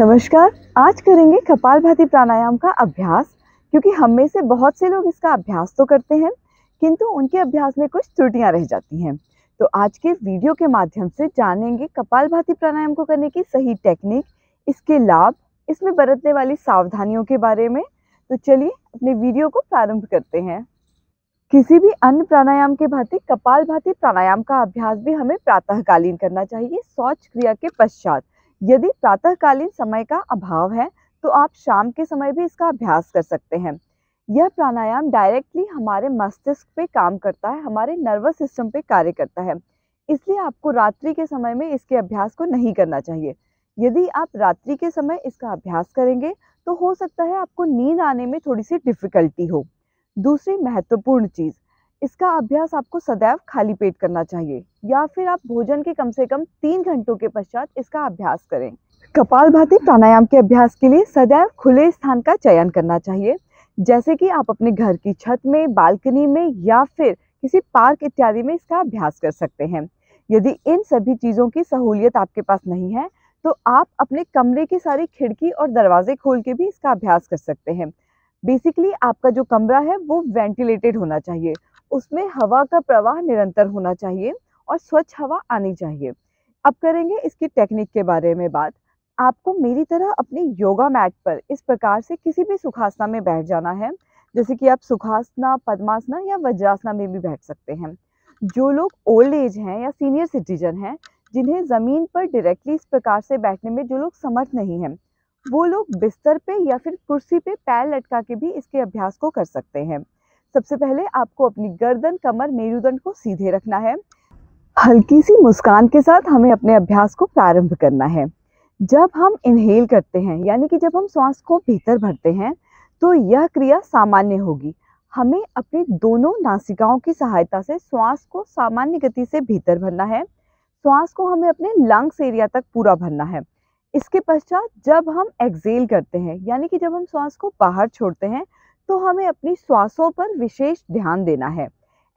नमस्कार। आज करेंगे कपालभाति प्राणायाम का अभ्यास। क्योंकि हम में से बहुत से लोग इसका अभ्यास तो करते हैं, किंतु उनके अभ्यास में कुछ त्रुटियां रह जाती हैं। तो आज के वीडियो के माध्यम से जानेंगे कपालभाति प्राणायाम को करने की सही टेक्निक, इसके लाभ, इसमें बरतने वाली सावधानियों के बारे में। तो चलिए अपने वीडियो को प्रारंभ करते हैं। किसी भी अन्य प्राणायाम के भांति कपालभाति प्राणायाम का अभ्यास भी हमें प्रातःकालीन करना चाहिए, शौच क्रिया के पश्चात। यदि प्रातःकालीन समय का अभाव है तो आप शाम के समय भी इसका अभ्यास कर सकते हैं। यह प्राणायाम डायरेक्टली हमारे मस्तिष्क पे काम करता है, हमारे नर्वस सिस्टम पे कार्य करता है। इसलिए आपको रात्रि के समय में इसके अभ्यास को नहीं करना चाहिए। यदि आप रात्रि के समय इसका अभ्यास करेंगे तो हो सकता है आपको नींद आने में थोड़ी सी डिफिकल्टी हो। दूसरी महत्वपूर्ण चीज, इसका अभ्यास आपको सदैव खाली पेट करना चाहिए या फिर आप भोजन के कम से कम 3 घंटों के पश्चात इसका अभ्यास करें। कपालभाति प्राणायाम के अभ्यास के लिए सदैव खुले स्थान का चयन करना चाहिए, जैसे कि आप अपने घर की छत में, बालकनी में या फिर किसी पार्क इत्यादि में इसका अभ्यास कर सकते हैं। यदि इन सभी चीजों की सहूलियत आपके पास नहीं है तो आप अपने कमरे की सारी खिड़की और दरवाजे खोल के भी इसका अभ्यास कर सकते हैं। बेसिकली आपका जो कमरा है वो वेंटिलेटेड होना चाहिए, उसमें हवा का प्रवाह निरंतर होना चाहिए और स्वच्छ हवा आनी चाहिए। अब करेंगे इसकी टेक्निक के बारे में बात। आपको मेरी तरह अपनी योगा मैट पर इस प्रकार से किसी भी सुखासना में बैठ जाना है, जैसे कि आप सुखासना, पद्मासना या वज्रासना में भी बैठ सकते हैं। जो लोग ओल्ड एज हैं या सीनियर सिटीजन हैं, जिन्हें जमीन पर डायरेक्टली इस प्रकार से बैठने में जो लोग समर्थ नहीं हैं, वो लोग बिस्तर पे या फिर कुर्सी पे पैर लटका के भी इसके अभ्यास को कर सकते हैं। सबसे पहले आपको अपनी गर्दन, कमर, मेरुदंड को सीधे रखना है। हल्की सी मुस्कान के साथ हमें अपने अभ्यास को प्रारंभ करना है। जब हम इनहेल करते हैं, यानी कि जब हम श्वास को भीतर भरते हैं, तो यह क्रिया सामान्य होगी। हमें अपनी दोनों नासिकाओं की सहायता से श्वास को सामान्य गति से भीतर भरना है। श्वास को हमें अपने लंग्स एरिया तक पूरा भरना है। इसके पश्चात जब हम एक्सेल करते हैं, यानी कि जब हम श्वास को बाहर छोड़ते हैं, तो हमें अपनी श्वासों पर विशेष ध्यान देना है।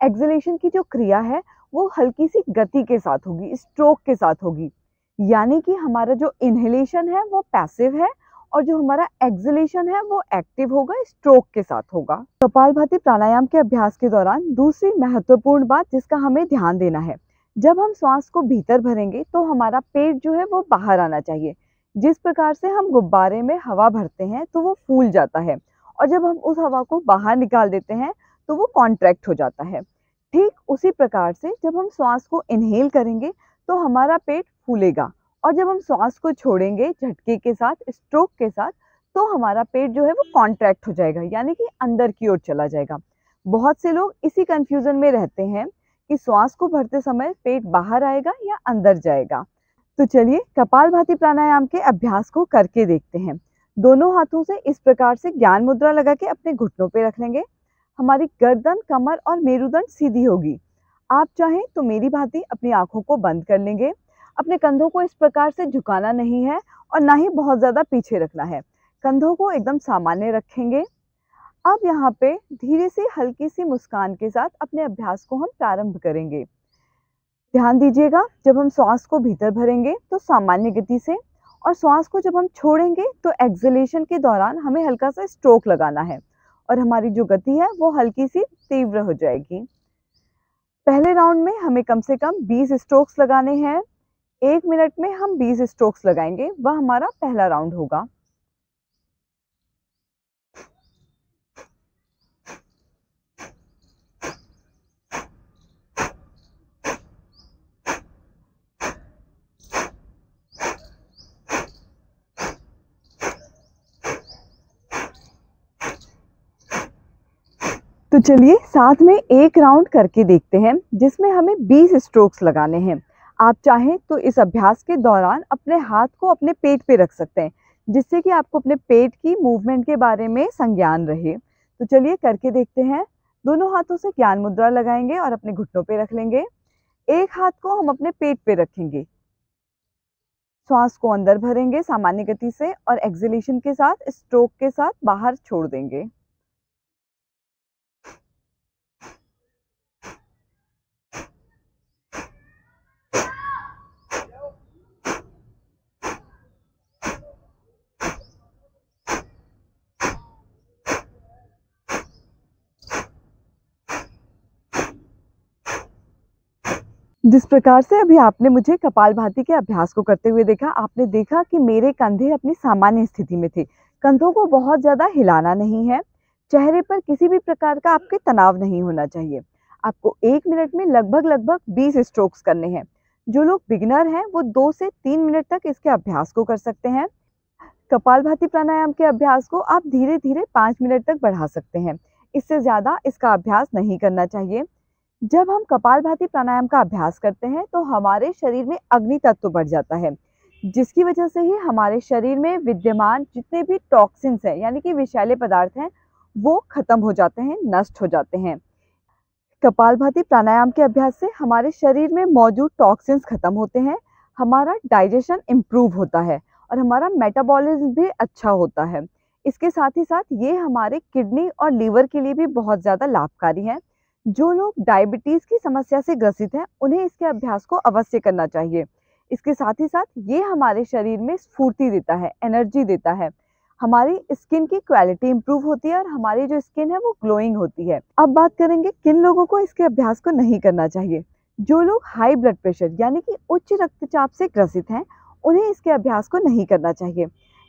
एक्सेलेशन की जो क्रिया है वो हल्की सी गति के साथ होगी, स्ट्रोक के साथ होगी। यानी कि हमारा जो इनहेलेशन है वो पैसिव है और जो हमारा एक्सेलेशन है वो एक्टिव होगा, स्ट्रोक के साथ होगा। कपालभाति प्राणायाम के अभ्यास के दौरान दूसरी महत्वपूर्ण बात जिसका हमें ध्यान देना है, जब हम श्वास को भीतर भरेंगे तो हमारा पेट जो है वो बाहर आना चाहिए। जिस प्रकार से हम गुब्बारे में हवा भरते हैं तो वो फूल जाता है, और जब हम उस हवा को बाहर निकाल देते हैं तो वो कॉन्ट्रैक्ट हो जाता है। ठीक उसी प्रकार से जब हम श्वास को इनहेल करेंगे तो हमारा पेट फूलेगा, और जब हम श्वास को छोड़ेंगे झटके के साथ, स्ट्रोक के साथ, तो हमारा पेट जो है वो कॉन्ट्रैक्ट हो जाएगा, यानी कि अंदर की ओर चला जाएगा। बहुत से लोग इसी कंफ्यूजन में रहते हैं कि श्वास को भरते समय पेट बाहर आएगा या अंदर जाएगा। तो चलिए कपालभाति प्राणायाम के अभ्यास को करके देखते हैं। दोनों हाथों से इस प्रकार से ज्ञान मुद्रा लगा के अपने घुटनों पे रख लेंगे। हमारी गर्दन, कमर और मेरुदंड सीधी होगी। आप चाहें तो मेरी भांति अपनी आंखों को बंद कर लेंगे। अपने कंधों को इस प्रकार से झुकाना नहीं है और ना ही बहुत ज्यादा पीछे रखना है। कंधों को एकदम सामान्य रखेंगे। अब यहाँ पे धीरे से हल्की सी मुस्कान के साथ अपने अभ्यास को हम प्रारंभ करेंगे। ध्यान दीजिएगा, जब हम श्वास को भीतर भरेंगे तो सामान्य गति से, और श्वास को जब हम छोड़ेंगे तो एक्सेलेशन के दौरान हमें हल्का सा स्ट्रोक लगाना है और हमारी जो गति है वो हल्की सी तीव्र हो जाएगी। पहले राउंड में हमें कम से कम 20 स्ट्रोक्स लगाने हैं। 1 मिनट में हम 20 स्ट्रोक्स लगाएंगे, वह हमारा पहला राउंड होगा। तो चलिए साथ में एक राउंड करके देखते हैं जिसमें हमें 20 स्ट्रोक्स लगाने हैं। आप चाहें तो इस अभ्यास के दौरान अपने हाथ को अपने पेट पे रख सकते हैं, जिससे कि आपको अपने पेट की मूवमेंट के बारे में संज्ञान रहे। तो चलिए करके देखते हैं। दोनों हाथों से ज्ञान मुद्रा लगाएंगे और अपने घुटनों पे रख लेंगे। एक हाथ को हम अपने पेट पे रखेंगे, श्वास को अंदर भरेंगे सामान्य गति से और एक्सेलेशन के साथ, स्ट्रोक के साथ बाहर छोड़ देंगे। जिस प्रकार से अभी आपने मुझे कपालभाति के अभ्यास को करते हुए देखा, आपने देखा कि मेरे कंधे अपनी सामान्य स्थिति में थे। कंधों को बहुत ज़्यादा हिलाना नहीं है। चेहरे पर किसी भी प्रकार का आपके तनाव नहीं होना चाहिए। आपको 1 मिनट में लगभग 20 स्ट्रोक्स करने हैं। जो लोग बिगिनर हैं, वो 2 से 3 मिनट तक इसके अभ्यास को कर सकते हैं। कपालभाति प्राणायाम के अभ्यास को आप धीरे-धीरे 5 मिनट तक बढ़ा सकते हैं। इससे ज़्यादा इसका अभ्यास नहीं करना चाहिए। जब हम कपालभाति प्राणायाम का अभ्यास करते हैं तो हमारे शरीर में अग्नि तत्व बढ़ जाता है, जिसकी वजह से ही हमारे शरीर में विद्यमान जितने भी टॉक्सिन्स हैं, यानी कि विषैले पदार्थ हैं, वो खत्म हो जाते हैं, नष्ट हो जाते हैं। कपालभाति प्राणायाम के अभ्यास से हमारे शरीर में मौजूद टॉक्सिन्स खत्म होते हैं, हमारा डाइजेशन इम्प्रूव होता है और हमारा मेटाबॉलिज्म भी अच्छा होता है। इसके साथ ही साथ ये हमारे किडनी और लीवर के लिए भी बहुत ज़्यादा लाभकारी है। जो लोग डायबिटीज़ की समस्या से ग्रसित हैं, उन्हें इसके अभ्यास को अवश्य करना चाहिए। इसके साथ ही साथ ये हमारे शरीर में स्फूर्ति देता है, एनर्जी देता है। हमारी स्किन की क्वालिटी इंप्रूव होती है और हमारी जो स्किन है वो ग्लोइंग होती है। अब बात करेंगे किन लोगों को इसके अभ्यास को नहीं करना चाहिए। जो लोग हाई ब्लड प्रेशर यानी कि उच्च रक्तचाप से ग्रसित हैं, उन्हें इसके अभ्यास को नहीं करना चाहिए।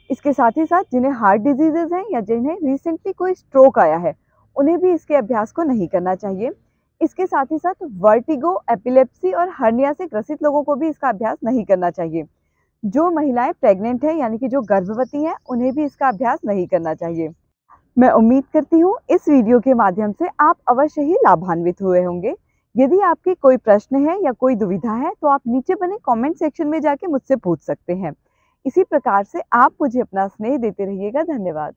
इसके साथ ही साथ जिन्हें हार्ट डिजीजेज हैं या जिन्हें रिसेंटली कोई स्ट्रोक आया है, उन्हें भी इसके अभ्यास को नहीं करना चाहिए। इसके साथ ही साथ वर्टिगो, एपिलेप्सी और हर्निया से ग्रसित लोगों को भी इसका अभ्यास नहीं करना चाहिए। जो महिलाएं प्रेग्नेंट हैं यानी कि जो गर्भवती हैं, उन्हें भी इसका अभ्यास नहीं करना चाहिए। मैं उम्मीद करती हूँ इस वीडियो के माध्यम से आप अवश्य ही लाभान्वित हुए होंगे। यदि आपके कोई प्रश्न है या कोई दुविधा है तो आप नीचे बने कमेंट सेक्शन में जाके मुझसे पूछ सकते हैं। इसी प्रकार से आप मुझे अपना स्नेह देते रहिएगा। धन्यवाद।